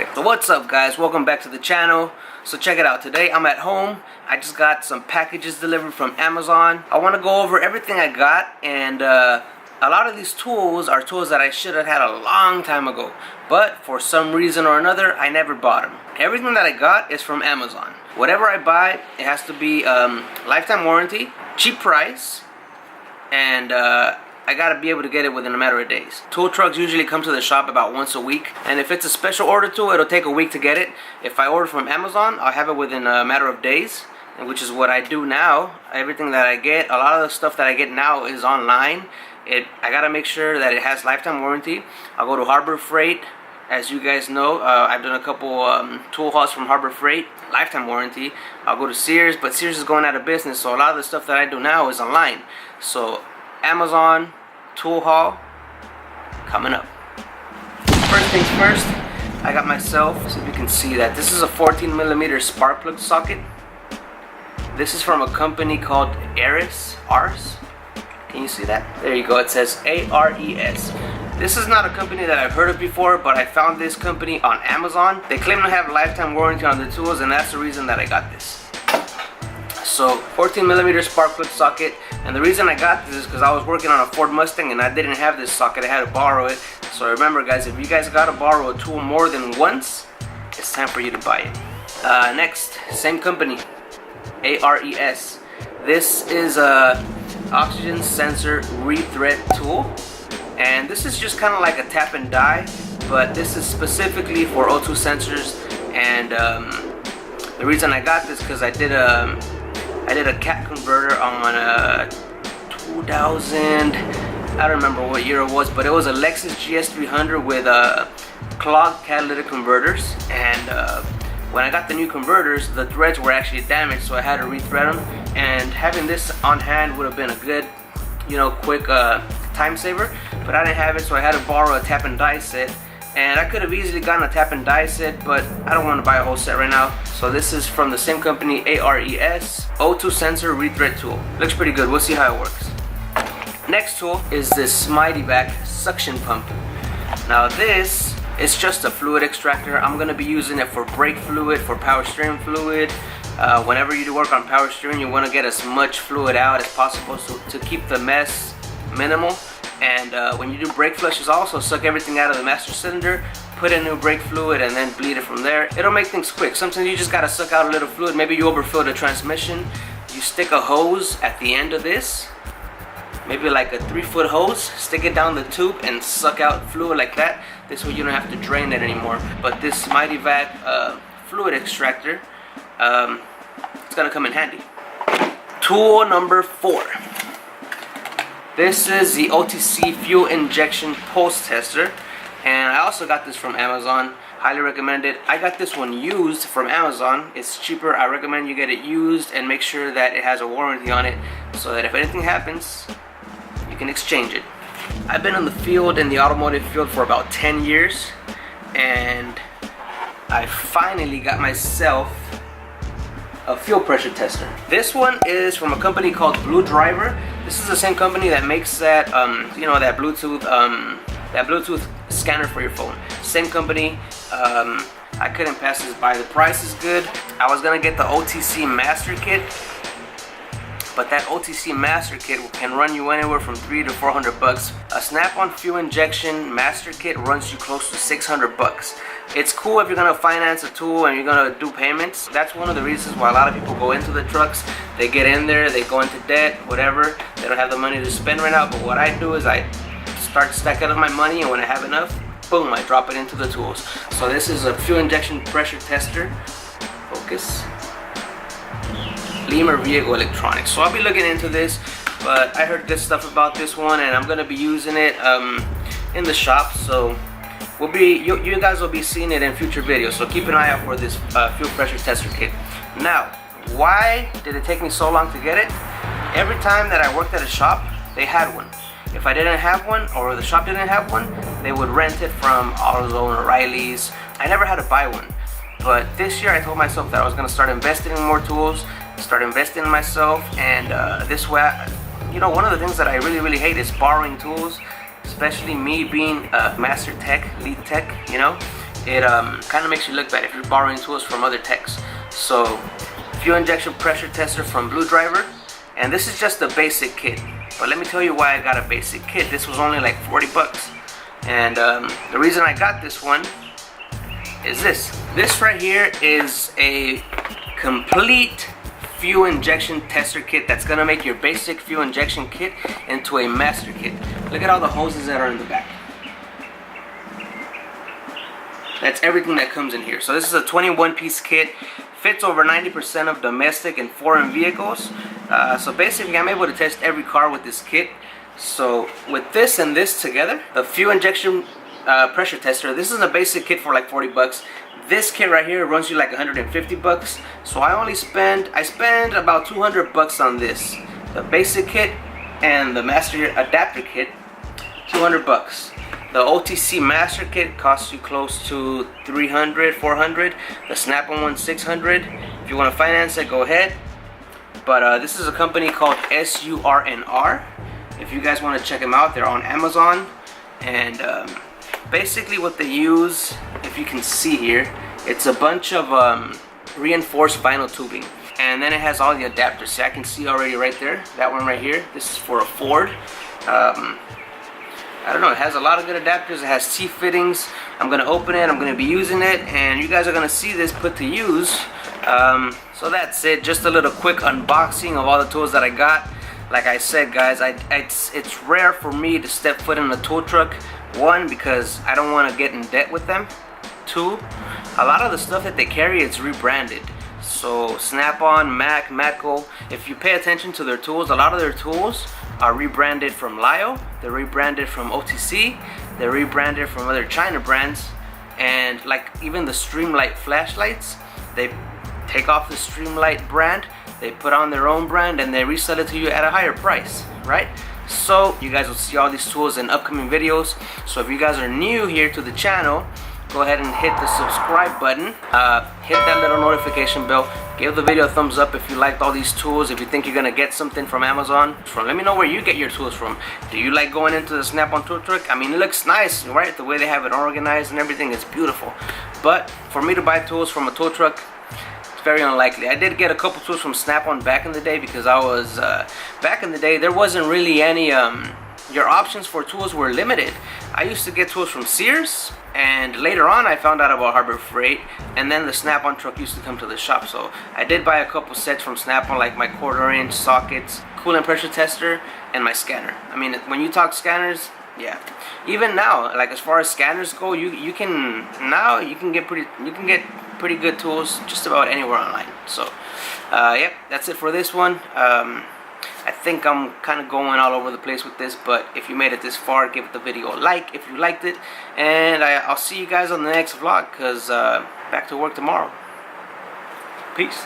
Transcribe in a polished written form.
Okay, so what's up guys, welcome back to the channel. So check it out, today I'm at home. I just got some packages delivered from Amazon. I want to go over everything I got, and a lot of these tools are tools that I should have had a long time ago, but for some reason or another I never bought them. Everything that I got is from Amazon. Whatever I buy, it has to be lifetime warranty, cheap price, and I gotta be able to get it within a matter of days. Tool trucks usually come to the shop about once a week, and if it's a special order tool, it'll take a week to get it. If I order from Amazon, I'll have it within a matter of days, which is what I do now. Everything that I get, a lot of the stuff that I get now is online. I gotta make sure that it has lifetime warranty. I'll go to Harbor Freight. As you guys know, I've done a couple tool hauls from Harbor Freight, lifetime warranty. I'll go to Sears, but Sears is going out of business, so a lot of the stuff that I do now is online. So Amazon tool haul coming up. First things first, I got myself, so if you can see that, this is a 14mm spark plug socket. This is from a company called Ares. Can you see that? There you go, it says ARES. This is not a company that I've heard of before, but I found this company on Amazon. They claim to have lifetime warranty on the tools, and that's the reason that I got this. So 14mm spark plug socket, and the reason I got this is because I was working on a Ford Mustang and I didn't have this socket. I had to borrow it. So remember guys, if you guys gotta borrow a tool more than once, it's time for you to buy it. Next, same company, ARES. This is a oxygen sensor rethread tool, and this is just kind of like a tap and die, but this is specifically for O2 sensors. And the reason I got this because I did a cat converter on a 2000, I don't remember what year it was, but it was a Lexus GS300 with clogged catalytic converters. And when I got the new converters, the threads were actually damaged, so I had to rethread them. And having this on hand would have been a good, quick time saver, but I didn't have it, so I had to borrow a tap and die set. And I could have easily gotten a tap and die set, but I don't want to buy a whole set right now. So this is from the same company, ARES, O2 sensor rethread tool. Looks pretty good, we'll see how it works. Next tool is this Mighty Vac suction pump. Now this is just a fluid extractor. I'm going to be using it for brake fluid, for power steering fluid. Whenever you do work on power steering, you want to get as much fluid out as possible to keep the mess minimal. And when you do brake flushes, also suck everything out of the master cylinder, put in new brake fluid, and then bleed it from there. It'll make things quick. Sometimes you just gotta suck out a little fluid. Maybe you overfill the transmission. You stick a hose at the end of this, maybe like a 3-foot hose, stick it down the tube and suck out fluid like that. This way you don't have to drain it anymore. But this Mighty Vac fluid extractor, it's gonna come in handy. Tool number 4. This is the OTC fuel injection pulse tester, and I also got this from Amazon. Highly recommend it. I got this one used from Amazon. It's cheaper. I recommend you get it used and make sure that it has a warranty on it, so that if anything happens, you can exchange it. I've been in the field, in the automotive field, for about 10 years, and I finally got myself a fuel pressure tester. This one is from a company called Blue Driver. This is the same company that makes that that Bluetooth scanner for your phone. Same company. I couldn't pass this by. The price is good. I was gonna get the OTC Master Kit, but that OTC Master Kit can run you anywhere from $300 to $400. A snap-on fuel injection Master Kit runs you close to $600. It's cool if you're gonna finance a tool and you're gonna do payments. That's one of the reasons why a lot of people go into the trucks. They get in there, they go into debt, whatever. They don't have the money to spend right now. But what I do is I start stacking up my money, and when I have enough, boom, I drop it into the tools. So this is a fuel injection pressure tester. Focus. Lemur Vehicle Electronics. So I'll be looking into this, but I heard good stuff about this one, and I'm gonna be using it in the shop. So you guys will be seeing it in future videos. So keep an eye out for this fuel pressure tester kit. Now, why did it take me so long to get it? Every time that I worked at a shop, they had one. If I didn't have one, or the shop didn't have one, they would rent it from AutoZone or O'Reilly's. I never had to buy one. But this year I told myself that I was going to start investing in more tools, start investing in myself, and this way, one of the things that I really hate is borrowing tools, especially me being a master tech, lead tech, it kind of makes you look bad if you're borrowing tools from other techs. So fuel injection pressure tester from Blue Driver, and this is just a basic kit. But let me tell you why I got a basic kit. This was only like 40 bucks. And the reason I got this one is this. This right here is a complete fuel injection tester kit that's gonna make your basic fuel injection kit into a master kit. Look at all the hoses that are in the back. That's everything that comes in here. So this is a 21-piece kit. Fits over 90% of domestic and foreign vehicles. So basically I'm able to test every car with this kit. So with this and this together, the fuel injection pressure tester, this is a basic kit for like 40 bucks. This kit right here runs you like 150 bucks. So I spend about 200 bucks on this. The basic kit and the master adapter kit, 200 bucks. The OTC master kit costs you close to 300, 400. The Snap-on one, 600. If you want to finance it, go ahead. But this is a company called SURNR. If you guys want to check them out, they're on Amazon. And basically what they use, if you can see here, it's a bunch of reinforced vinyl tubing. And then it has all the adapters. See, I can see already right there, that one right here. This is for a Ford. I don't know, it has a lot of good adapters. It has T-fittings. I'm going to open it, I'm going to be using it, and you guys are going to see this put to use. So that's it, just a little quick unboxing of all the tools that I got. Like I said, guys, it's rare for me to step foot in a tow truck. One, because I don't want to get in debt with them. Two, a lot of the stuff that they carry, it's rebranded. So Snap-on, Mac, Matco, if you pay attention to their tools, a lot of their tools are rebranded from Lio, they're rebranded from OTC, they're rebranded from other China brands, and like even the Streamlight flashlights, they take off the Streamlight brand, they put on their own brand, and they resell it to you at a higher price, right? So you guys will see all these tools in upcoming videos. So if you guys are new here to the channel, go ahead and hit the subscribe button, hit that little notification bell, give the video a thumbs up if you liked all these tools, if you think you're gonna get something from Amazon. Let me know where you get your tools from. Do you like going into the Snap-on tow truck? I mean, it looks nice, right? The way they have it organized and everything is beautiful. But for me to buy tools from a tow truck, it's very unlikely. I did get a couple tools from Snap-on back in the day because I was, back in the day, there wasn't really any, your options for tools were limited. I used to get tools from Sears, and later on I found out about Harbor Freight, and then the Snap-on truck used to come to the shop. So I did buy a couple sets from Snap-on, like my 1/4-inch sockets, coolant pressure tester, and my scanner. I mean, when you talk scanners, yeah. Even now, like as far as scanners go, you can get pretty good tools just about anywhere online. So yep, that's it for this one. I think I'm kind of going all over the place with this, but if you made it this far, give the video a like if you liked it, and I'll see you guys on the next vlog, because back to work tomorrow. Peace.